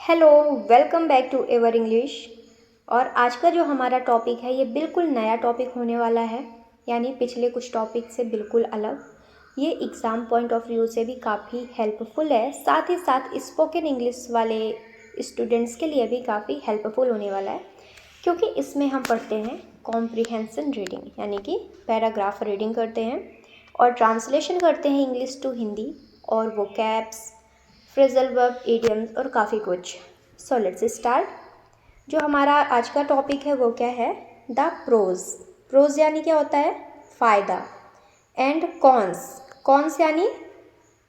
Hello, welcome back to Ever English. और आज का जो हमारा टॉपिक है ये बिल्कुल नया टॉपिक होने वाला है, यानी पिछले कुछ टॉपिक से बिल्कुल अलग। ये एग्ज़ाम पॉइंट ऑफ व्यू से भी काफ़ी हेल्पफुल है, साथ ही साथ स्पोकन इंग्लिश वाले स्टूडेंट्स के लिए भी काफ़ी हेल्पफुल होने वाला है, क्योंकि इसमें हम पढ़ते हैं कॉम्प्रिहेंशन रीडिंग, यानी कि पैराग्राफ रीडिंग करते हैं और ट्रांसलेशन करते हैं इंग्लिश टू हिंदी, और वोकैब्स, फ्रेजल वर्ब, इडियम्स और काफ़ी कुछ। So let's start. जो हमारा आज का टॉपिक है वो क्या है? The pros. प्रोज यानी क्या होता है? फ़ायदा। एंड कॉन्स, कॉन्स यानी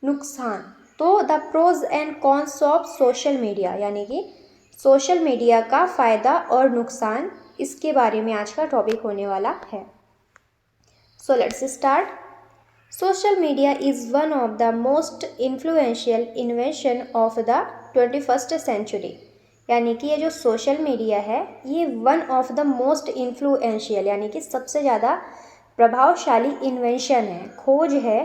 नुकसान। तो the pros and cons of social media, यानी कि सोशल मीडिया का फ़ायदा और नुकसान, इसके बारे में आज का टॉपिक होने वाला है। So let's start. Social media is one of the most influential invention of the 21st century। यानी कि ये जो सोशल मीडिया है ये one of the most influential, यानी कि सबसे ज़्यादा प्रभावशाली इन्वेंशन है, खोज है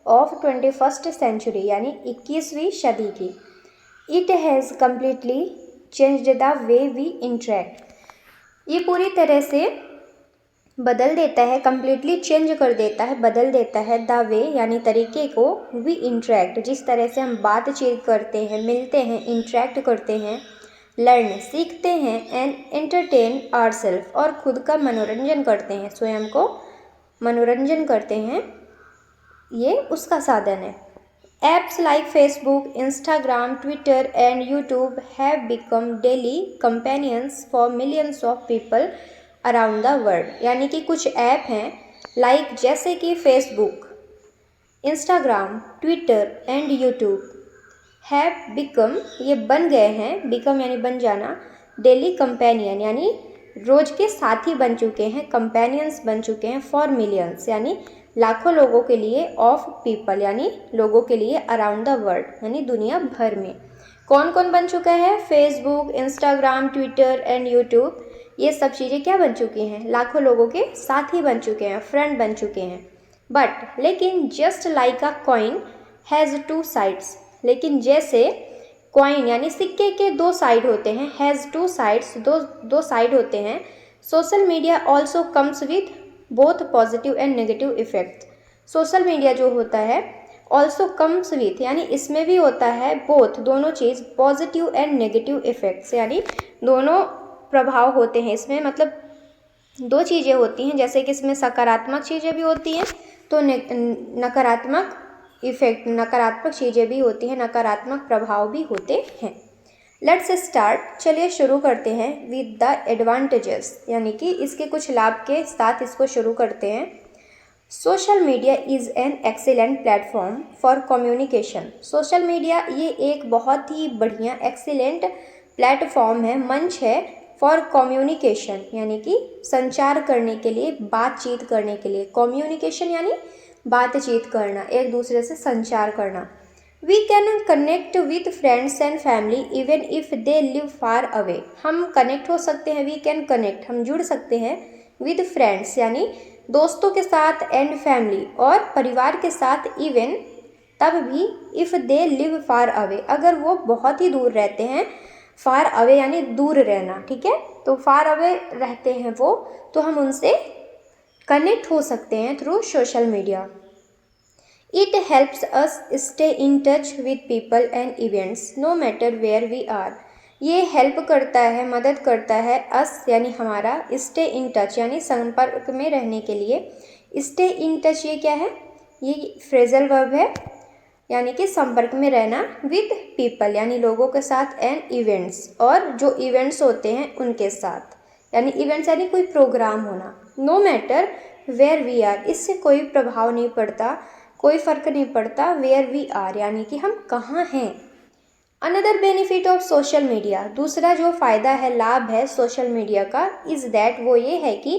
ऑफ 21st सेंचुरी, यानी 21वीं सदी की। It has completely changed the way we interact. ये पूरी तरह से बदल देता है, कम्प्लीटली चेंज कर देता है, बदल देता है द वे यानी तरीके को, वी इंटरेक्ट जिस तरह से हम बातचीत करते हैं, मिलते हैं, इंटरेक्ट करते हैं, लर्न सीखते हैं, एंड एंटरटेन आवरसेल्फ और खुद का मनोरंजन करते हैं, स्वयं को मनोरंजन करते हैं, ये उसका साधन है। Apps like Facebook, Instagram, Twitter and YouTube have become daily companions for millions of people around the world। यानी कि कुछ ऐप हैं जैसे कि Facebook, Instagram, Twitter and YouTube have become, ये बन गए हैं, become यानी बन जाना, daily companion यानी रोज के साथी बन चुके हैं, companions बन चुके हैं, for millions यानी लाखों लोगों के लिए, ऑफ पीपल यानी लोगों के लिए, अराउंड द वर्ल्ड यानी दुनिया भर में। कौन कौन बन चुका है? Facebook, Instagram, Twitter and YouTube, ये सब चीज़ें क्या बन चुकी हैं? लाखों लोगों के साथी बन चुके हैं, फ्रेंड बन चुके हैं। बट लेकिन just like a coin has two sides, लेकिन जैसे कॉइन यानी सिक्के के दो साइड होते हैं, हैज़ टू साइड्स, दो साइड होते हैं। Social media also comes with both positive and negative effect. Social media जो होता है ऑल्सो कम्स विथ यानी इसमें भी होता है बोथ, दोनों चीज़, पॉजिटिव एंड नेगेटिव इफेक्ट्स, यानी दोनों प्रभाव होते हैं इसमें, मतलब दो चीज़ें होती हैं, जैसे कि इसमें सकारात्मक चीज़ें भी होती हैं तो नकारात्मक इफेक्ट, नकारात्मक चीज़ें भी होती हैं, नकारात्मक प्रभाव भी होते हैं। लेट्स स्टार्ट, चलिए शुरू करते हैं विद द एडवांटेजेस, यानी कि इसके कुछ लाभ के साथ इसको शुरू करते हैं। Social media is an excellent platform for communication. Social media ये एक बहुत ही बढ़िया एक्सीलेंट प्लेटफॉर्म है, मंच है, फॉर कम्युनिकेशन यानी कि संचार करने के लिए, बातचीत करने के लिए। कम्युनिकेशन यानी बातचीत करना, एक दूसरे से संचार करना। We can connect with friends and family even if they live far away. हम कनेक्ट हो सकते हैं, वी कैन कनेक्ट, हम जुड़ सकते हैं, विद फ्रेंड्स यानी दोस्तों के साथ, एंड फैमिली और परिवार के साथ, इवन तब भी, if they live far away अगर वो बहुत ही दूर रहते हैं, फार अवे यानी दूर रहना, ठीक है, तो फार अवे रहते हैं वो, तो हम उनसे कनेक्ट हो सकते हैं through social media. It helps us stay in touch with people and events no matter where we are। ये हेल्प करता है, मदद करता है, अस यानी हमारा, स्टे इन टच यानी संपर्क में रहने के लिए। स्टे इन टच ये क्या है? ये फ्रेजल वर्ब है, यानी कि संपर्क में रहना, विद पीपल यानी लोगों के साथ, एंड इवेंट्स और जो इवेंट्स होते हैं उनके साथ, यानी इवेंट्स यानी कोई प्रोग्राम होना। No matter where we are, इससे कोई प्रभाव नहीं पड़ता, कोई फ़र्क नहीं पड़ता, वेयर वी आर यानी कि हम कहाँ हैं। Another benefit of social media, दूसरा जो फ़ायदा है, लाभ है सोशल मीडिया का, इज़ दैट वो ये है कि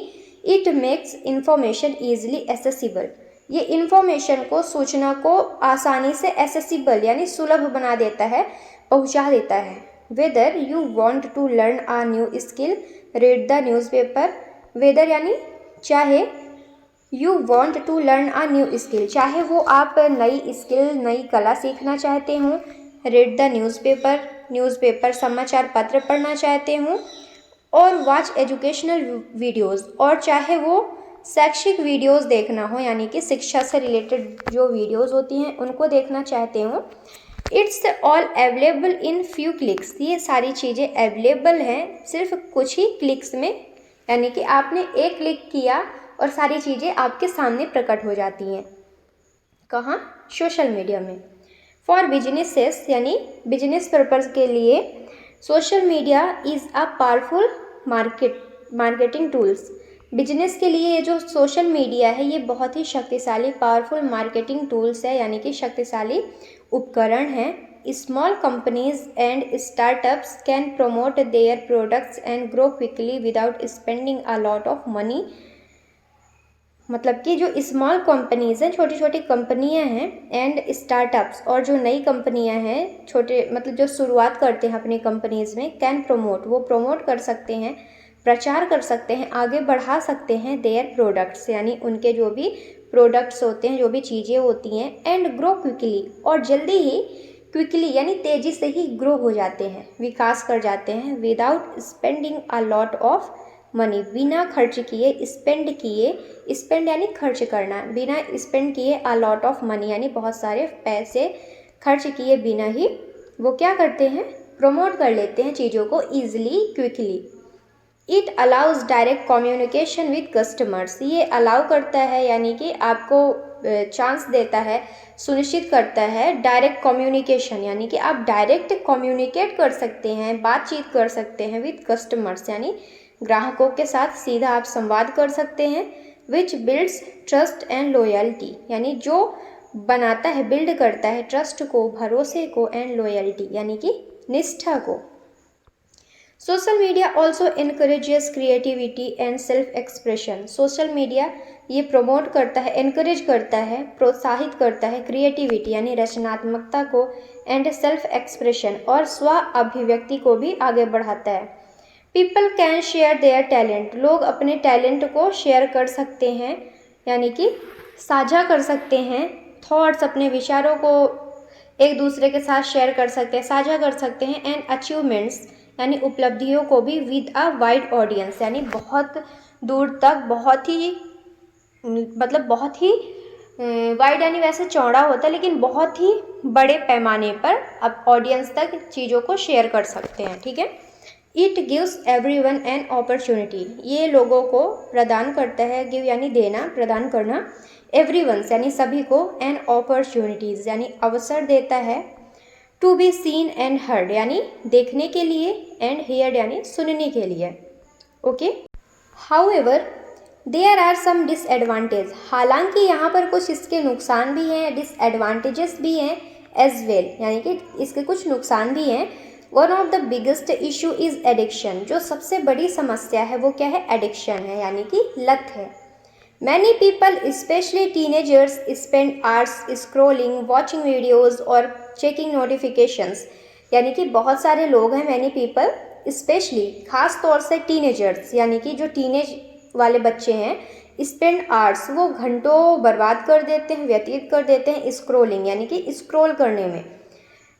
it makes information easily accessible. ये इंफॉर्मेशन को, सूचना को आसानी से एसेसिबल यानी सुलभ बना देता है, पहुंचा देता है। Whether you want to learn a new skill, read the newspaper. Whether यानी चाहे, you want to learn a new skill, चाहे वो आप नई स्किल, नई कला सीखना चाहते हों, रीड द न्यूज़पेपर न्यूज़पेपर समाचार पत्र पढ़ना चाहते हों और वॉच एजुकेशनल वीडियोज़, और चाहे वो शैक्षिक वीडियोज़ देखना हो यानी कि शिक्षा से रिलेटेड जो वीडियोज़ होती हैं उनको देखना चाहते हो, it's all available in few clicks. ये सारी चीज़ें अवेलेबल हैं सिर्फ कुछ ही क्लिक्स में, यानी कि आपने एक क्लिक किया और सारी चीज़ें आपके सामने प्रकट हो जाती हैं। कहाँ? सोशल मीडिया में। फॉर बिजनेसेस यानी बिजनेस पर्पज़ के लिए social media is a powerful marketing tools. Business के लिए ये जो सोशल मीडिया है ये बहुत ही शक्तिशाली पावरफुल मार्केटिंग टूल्स है, यानी कि शक्तिशाली उपकरण हैं। Small companies and startups can promote their products and grow quickly without spending a lot of money. मतलब कि जो स्मॉल कंपनीज़ हैं, छोटी छोटी कंपनियां हैं, एंड स्टार्टअप्स और जो नई कंपनियां हैं, छोटे मतलब जो शुरुआत करते हैं अपनी कंपनीज़ में, कैन प्रमोट वो प्रमोट कर सकते हैं, प्रचार कर सकते हैं, आगे बढ़ा सकते हैं देयर प्रोडक्ट्स यानी उनके जो भी प्रोडक्ट्स होते हैं, जो भी चीज़ें होती हैं, एंड ग्रो क्विकली और जल्दी ही क्विकली यानी तेज़ी से ही ग्रो हो जाते हैं, विकास कर जाते हैं, without spending a lot of money बिना खर्च किए, स्पेंड यानी खर्च करना, बिना स्पेंड किए अ लॉट ऑफ मनी यानी बहुत सारे पैसे खर्च किए बिना ही वो क्या करते हैं, प्रमोट कर लेते हैं चीज़ों को easily quickly. It allows direct communication with customers. ये अलाउ करता है यानी कि आपको चांस देता है, सुनिश्चित करता है डायरेक्ट कम्युनिकेशन यानी कि आप डायरेक्ट कम्युनिकेट कर सकते हैं, बातचीत कर सकते हैं विद कस्टमर्स यानी ग्राहकों के साथ सीधा आप संवाद कर सकते हैं। विच बिल्ड्स ट्रस्ट एंड लॉयल्टी यानी जो बनाता है, बिल्ड करता है ट्रस्ट को, भरोसे को, एंड लॉयल्टी यानी कि निष्ठा को। Social media also encourages creativity and self expression. Social media ये प्रमोट करता है, इनकरेज करता है, प्रोत्साहित करता है क्रिएटिविटी यानी रचनात्मकता को, एंड सेल्फ एक्सप्रेशन और स्व अभिव्यक्ति को भी आगे बढ़ाता है। People can share their talent. लोग अपने टैलेंट को शेयर कर सकते हैं यानी कि साझा कर सकते हैं, थॉट्स अपने विचारों को एक दूसरे के साथ शेयर कर सकते हैं, साझा कर सकते हैं, एंड अचीवमेंट्स यानी उपलब्धियों को भी विद अ वाइड ऑडियंस यानी बहुत दूर तक, बहुत ही मतलब बहुत ही वाइड यानी वैसे चौड़ा होता है लेकिन बहुत ही बड़े पैमाने पर अब ऑडियंस तक चीज़ों को शेयर कर सकते हैं। ठीक है। It gives everyone an opportunity. ये लोगों को प्रदान करता है, गिव यानी देना, प्रदान करना, एवरीवन यानी सभी को, एन अपॉर्चुनिटीज़ यानी अवसर देता है, to be seen and heard यानी देखने के लिए, एंड हेयर्ड यानी सुनने के लिए। Okay. However there are some disadvantage. हालांकि यहाँ पर कुछ इसके नुकसान भी हैं, डिसएडवांटेजेस भी हैं एज वेल यानी कि इसके कुछ नुकसान भी हैं। One of the biggest issue is addiction. जो सबसे बड़ी समस्या है वो क्या है? एडिक्शन है यानी कि लत है। Many people specially teenagers spend hours scrolling, watching videos और चेकिंग नोटिफिकेशंस। यानी कि बहुत सारे लोग हैं, मैनी पीपल स्पेशली खास तौर से टीनेजर्स यानी कि जो टीनेज वाले बच्चे हैं, स्पेंड आवर्स वो घंटों बर्बाद कर देते हैं, व्यतीत कर देते हैं स्क्रोलिंग यानी कि स्क्रोल करने में,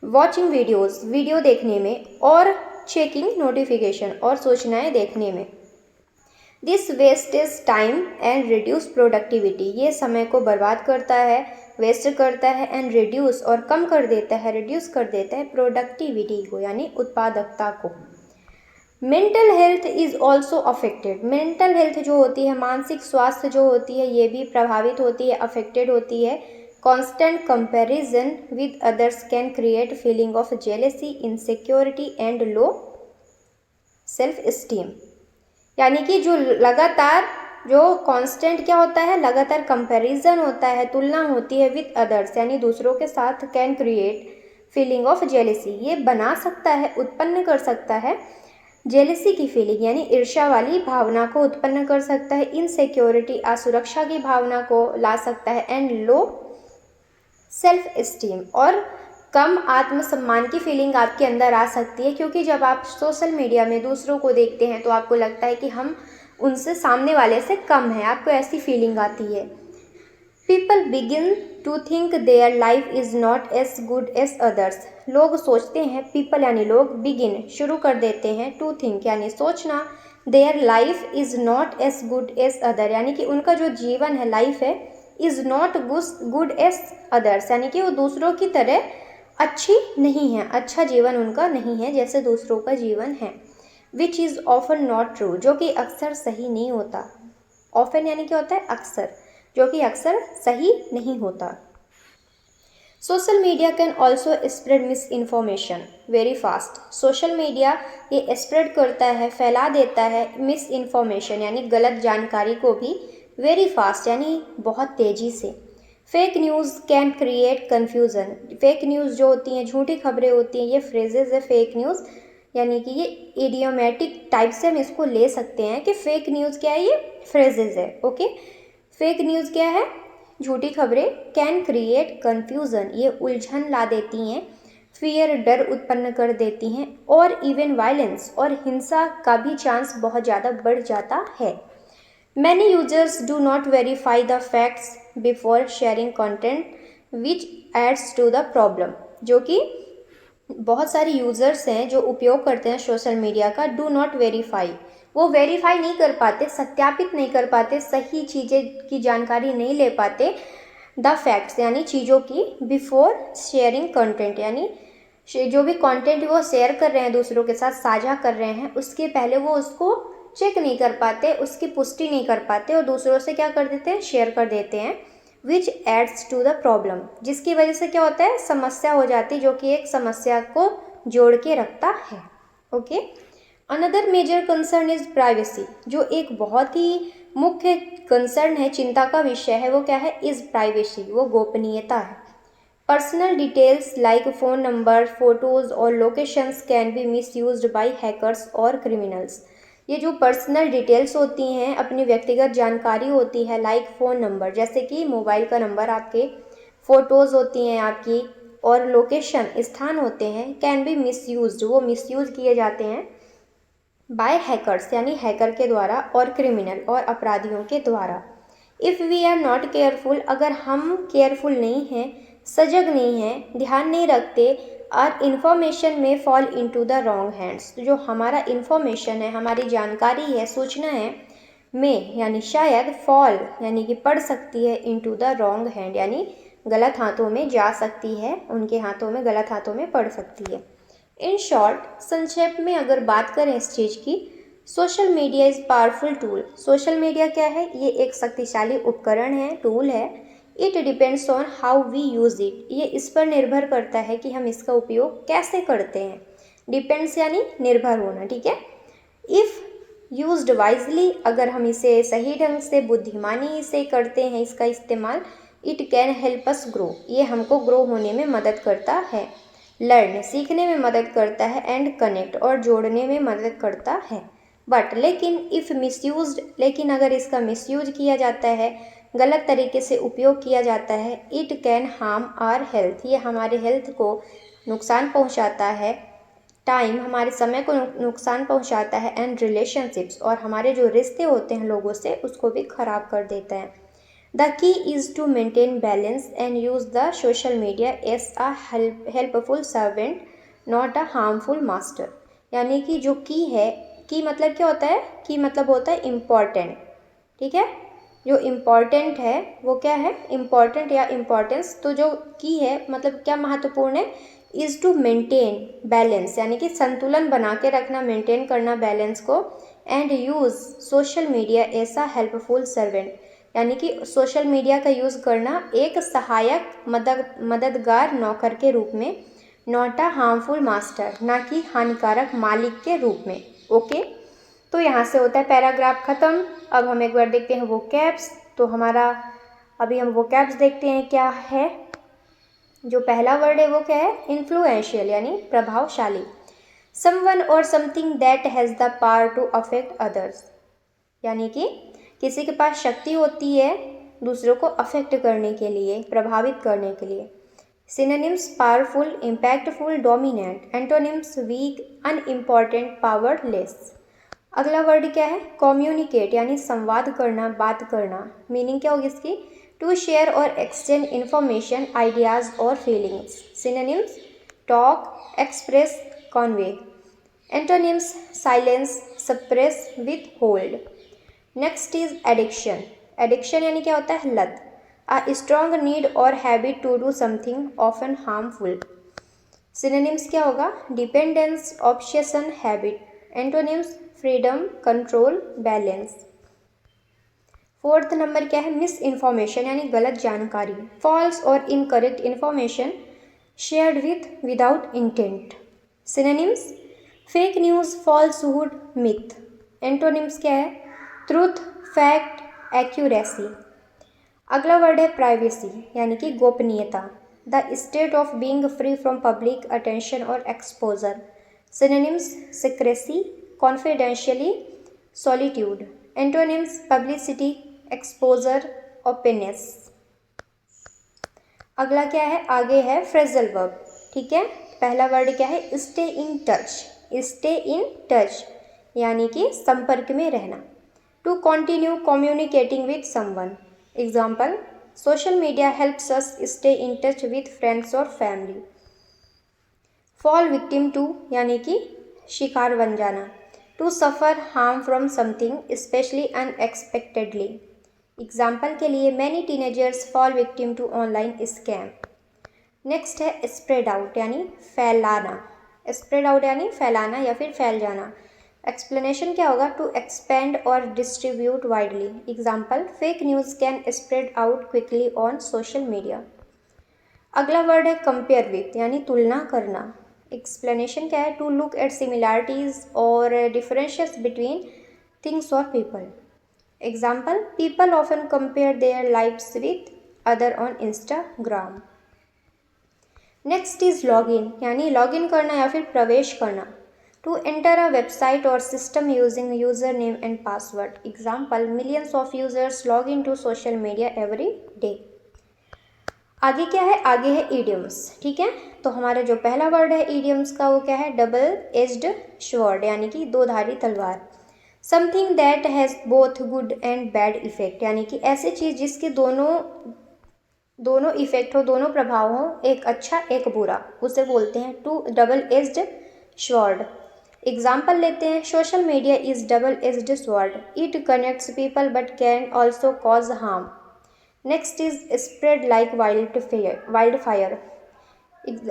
वॉचिंग वीडियोज़ वीडियो देखने में, और चेकिंग नोटिफिकेशन और सूचनाएँ देखने में। This wastage time and reduce productivity. ये समय को बर्बाद करता है, वेस्ट करता है, एंड रिड्यूस और कम कर देता है, रिड्यूस कर देता है प्रोडक्टिविटी को यानी उत्पादकता को। Mental health is also affected. Mental health जो होती है, मानसिक स्वास्थ्य जो होती है, ये भी प्रभावित होती है, अफेक्टेड होती है। Constant comparison with others can create feeling of jealousy, insecurity and low self esteem. यानी कि जो लगातार जो कांस्टेंट क्या होता है, लगातार कंपैरिजन होता है, तुलना होती है विद अदर्स यानी दूसरों के साथ, can create feeling of jealousy. ये बना सकता है, उत्पन्न कर सकता है जेलेसी की फीलिंग यानी ईर्ष्या वाली भावना को उत्पन्न कर सकता है, इनसिक्योरिटी असुरक्षा की भावना को ला सकता है, एंड लो सेल्फ स्टीम और कम आत्मसम्मान की फीलिंग आपके अंदर आ सकती है। क्योंकि जब आप सोशल मीडिया में दूसरों को देखते हैं तो आपको लगता है कि हम उनसे, सामने वाले से कम है, आपको ऐसी फीलिंग आती है। People begin to think their life is not as good as others. लोग सोचते हैं, पीपल यानी लोग, बिगिन शुरू कर देते हैं, टू थिंक यानी सोचना, their life is not as good as other यानी कि उनका जो जीवन है, लाइफ है, is not good as others यानी कि वो दूसरों की तरह अच्छी नहीं है, अच्छा जीवन उनका नहीं है जैसे दूसरों का जीवन है। Which is often not true, जो कि अक्सर सही नहीं होता। ऑफन यानी क्या होता है, अक्सर, जो कि अक्सर सही नहीं होता। Social media can also spread miss information very fast. Social media ये स्प्रेड करता है, फैला देता है मिस इन्फॉर्मेशन यानी गलत जानकारी को भी वेरी फास्ट यानी बहुत तेज़ी से। Fake news can create confusion. Fake news जो होती हैं, झूठी खबरें होती हैं, ये फ्रेजेज है फेक न्यूज़ यानी कि ये इडियोमेटिक टाइप से हम इसको ले सकते हैं कि फेक न्यूज़ क्या है, ये फ्रेजेज है। ओके, फेक न्यूज़ क्या है, झूठी खबरें, कैन क्रिएट कन्फ्यूज़न ये उलझन ला देती हैं, फियर डर उत्पन्न कर देती हैं, और इवन वायलेंस और हिंसा का भी चांस बहुत ज़्यादा बढ़ जाता है। Many users do not verify the facts before sharing content which adds to the problem. जो कि बहुत सारे यूज़र्स हैं जो उपयोग करते हैं सोशल मीडिया का, डू नॉट वेरीफाई, वो वेरीफाई नहीं कर पाते, सत्यापित नहीं कर पाते, सही चीज़ें की जानकारी नहीं ले पाते, द फैक्ट्स यानी चीज़ों की, बिफोर शेयरिंग कंटेंट यानी जो भी कंटेंट वो शेयर कर रहे हैं, दूसरों के साथ साझा कर रहे हैं, उसके पहले वो उसको चेक नहीं कर पाते, उसकी पुष्टि नहीं कर पाते और दूसरों से क्या कर देते हैं, शेयर कर देते हैं, विच एड्स टू द प्रॉब्लम, जिसकी वजह से क्या होता है, समस्या हो जाती है, जो कि एक समस्या को जोड़ के रखता है। Okay, another major concern is privacy, जो एक बहुत ही मुख्य कंसर्न है, चिंता का विषय है, वो क्या है, इज प्राइवेसी, वो गोपनीयता है। Personal details like phone number, photos और locations can be misused by hackers और क्रिमिनल्स। ये जो पर्सनल डिटेल्स होती हैं, अपनी व्यक्तिगत जानकारी होती है, लाइक फ़ोन नंबर जैसे कि मोबाइल का नंबर, आपके फ़ोटोज़ होती हैं आपकी, और लोकेशन स्थान होते हैं, कैन बी मिसयूज्ड वो मिसयूज किए जाते हैं, बाय हैकर्स यानी हैकर के द्वारा, और क्रिमिनल और अपराधियों के द्वारा। If we are not careful, अगर हम केयरफुल नहीं हैं, सजग नहीं हैं, ध्यान नहीं रखते, आर इन्फॉर्मेशन में fall into the wrong hands, तो जो हमारा इन्फॉर्मेशन है, हमारी जानकारी है, सूचना है, में यानी शायद, फॉल यानी कि पड़ सकती है, इनटू द रॉन्ग हैंड यानी गलत हाथों में जा सकती है, उनके हाथों में, गलत हाथों में पड़ सकती है। इन शॉर्ट, संक्षेप में अगर बात करें इस चीज़ की, social media is powerful tool. Social media क्या है, ये एक शक्तिशाली उपकरण है, टूल है। It depends on how we use it, ये इस पर निर्भर करता है कि हम इसका उपयोग कैसे करते हैं। डिपेंड्स यानी निर्भर होना, ठीक है। इफ़ यूज्ड वाइजली, अगर हम इसे सही ढंग से, बुद्धिमानी से करते हैं इसका इस्तेमाल, it can help us grow, ये हमको ग्रो होने में मदद करता है, लर्न सीखने में मदद करता है, एंड कनेक्ट और जोड़ने में मदद करता है। बट लेकिन, इफ़ मिसयूज्ड, लेकिन अगर इसका मिसयूज किया जाता है, गलत तरीके से उपयोग किया जाता है, it can harm our health, ये हमारे हेल्थ को नुकसान पहुंचाता है, टाइम हमारे समय को नुकसान पहुंचाता है, एंड रिलेशनशिप्स और हमारे जो रिश्ते होते हैं लोगों से, उसको भी ख़राब कर देता है। The key is to maintain balance and use the social media as a helpful servant, not a harmful master. यानी कि जो की है, की मतलब क्या होता है, की मतलब होता है इम्पॉर्टेंट, ठीक है, जो इम्पॉर्टेंट है वो क्या है, इम्पॉर्टेंट या इम्पॉर्टेंस, तो जो की है मतलब क्या महत्वपूर्ण है, इज़ टू मेंटेन बैलेंस यानी कि संतुलन बना के रखना, मेंटेन करना बैलेंस को, and use social media as a helpful servant, यानी कि सोशल मीडिया का यूज़ करना एक सहायक मददगार नौकर के रूप में, नॉट अ हार्मफुल मास्टर, ना कि हानिकारक मालिक के रूप में। ओके, तो यहाँ से होता है पैराग्राफ ख़त्म। अब हम एक बार देखते हैं वोकैब्स। तो हमारा अभी हम वोकैब्स देखते हैं क्या है। जो पहला वर्ड है वो क्या है, इन्फ्लुएंशियल यानी प्रभावशाली। समवन और something that has the power to affect others, यानी कि किसी के पास शक्ति होती है दूसरों को अफेक्ट करने के लिए, प्रभावित करने के लिए। Synonyms, powerful, impactful, dominant. Antonyms, weak, unimportant, powerless. अगला वर्ड क्या है, कम्युनिकेट यानी संवाद करना, बात करना। मीनिंग क्या होगी इसकी, टू शेयर और एक्सचेंज इन्फॉर्मेशन, आइडियाज़ और feelings. Synonyms, talk, express, convey. Antonyms silence, suppress, withhold. Next is addiction. Addiction यानी क्या होता है? लत। अ स्ट्रॉन्ग नीड और habit to do something often harmful. Synonyms क्या होगा? Dependence, obsession, habit. Antonyms freedom, control, balance. Fourth number क्या है? मिस इन्फॉर्मेशन यानी गलत जानकारी। फॉल्स और incorrect information shared with without intent. Synonyms fake news, falsehood, myth. Antonyms क्या है? Truth, fact, accuracy. अगला वर्ड है प्राइवेसी यानी कि गोपनीयता। The state of being free from public attention और exposure. Synonyms secrecy, confidentially, solitude. Antonyms publicity, exposure, openness. अगला क्या है? आगे है फ्रेजल वर्ब। ठीक है, पहला वर्ड क्या है? Stay in touch. Stay in touch यानी कि संपर्क में रहना। To continue communicating with someone. Example social media helps us stay in touch with friends और फैमिली। फॉल विक्टिम टू यानी कि शिकार बन जाना। To suffer harm from something specially unexpectedly. Example के लिए many teenagers fall victim to online scam. Next है spread out यानी फैलाना। स्प्रेड आउट यानी फैलाना या फिर फैल जाना। एक्सप्लेनेशन क्या होगा? टू एक्सपेंड और distribute widely. Example fake news can spread out quickly on social media. अगला वर्ड है कंपेयर विथ यानी तुलना करना। एक्सप्लेनेशन क्या है? टू लुक एट सिमिलैरिटीज और डिफरेंसेस बिटवीन थिंग्स और people. Example people often compare their lives with other on Instagram. Next is log in यानी लॉग इन करना या फिर प्रवेश करना। टू एंटर अ वेबसाइट और system using user name and password. Example millions of users log in to social media every day. आगे क्या है? आगे है ईडियम्स। ठीक है, तो हमारा जो पहला वर्ड है ईडियम्स का वो क्या है? डबल एज्ड स्वॉर्ड यानी कि दो धारी तलवार। Something that has both good and bad effect यानी कि ऐसी चीज़ जिसके दोनों इफेक्ट हो, दोनों प्रभाव हो, एक अच्छा एक बुरा, उसे बोलते हैं to double edged sword. Example लेते हैं social media is double edged sword. It connects people but can also cause harm. Next is spread like wildfire.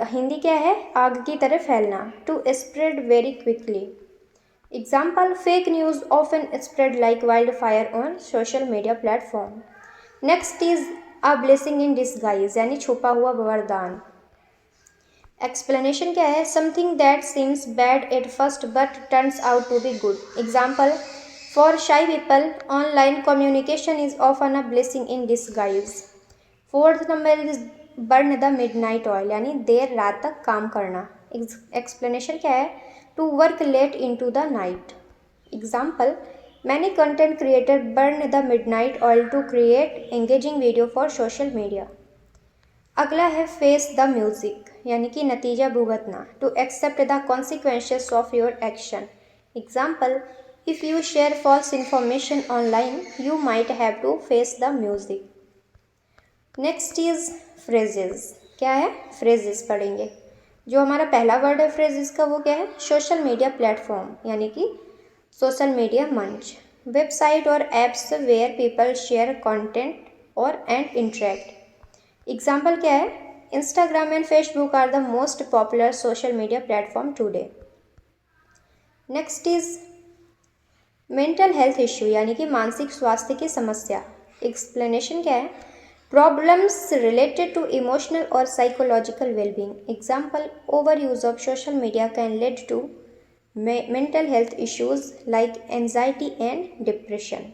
Hindi क्या है? आग की तरह फैलना। To spread very quickly. Example fake news often spread like wildfire on social media platform. Next is a blessing in disguise यानी छुपा हुआ वरदान। एक्सप्लेनेशन क्या है? Something that seems bad at first but turns out to be good. Example for shy people online communication is often a blessing in disguise. Fourth number is burn the midnight oil यानी देर रात तक काम करना। Explanation क्या है? To work late into the night. Example many content creator burn the midnight oil to create engaging video for social media. अगला है फेस द म्यूजिक यानी कि नतीजा भुगतना। To accept the consequences of your action. Example if you share false information online you might have to face the music. Next is phrases. क्या है? Phrases पढ़ेंगे। जो हमारा पहला वर्ड है फ्रेजेस का वो क्या है? सोशल मीडिया प्लेटफॉर्म यानी कि सोशल मीडिया मंच। वेबसाइट और apps where people share content और एंड इंटरेक्ट। एग्जाम्पल क्या है? Instagram and Facebook are the most popular social media platform today. Next is mental health issue यानी कि मानसिक स्वास्थ्य की समस्या। एक्सप्लेनेशन क्या है? प्रॉब्लम्स रिलेटेड टू इमोशनल और psychological wellbeing. Example overuse of social media can lead to mental health issues like anxiety and depression.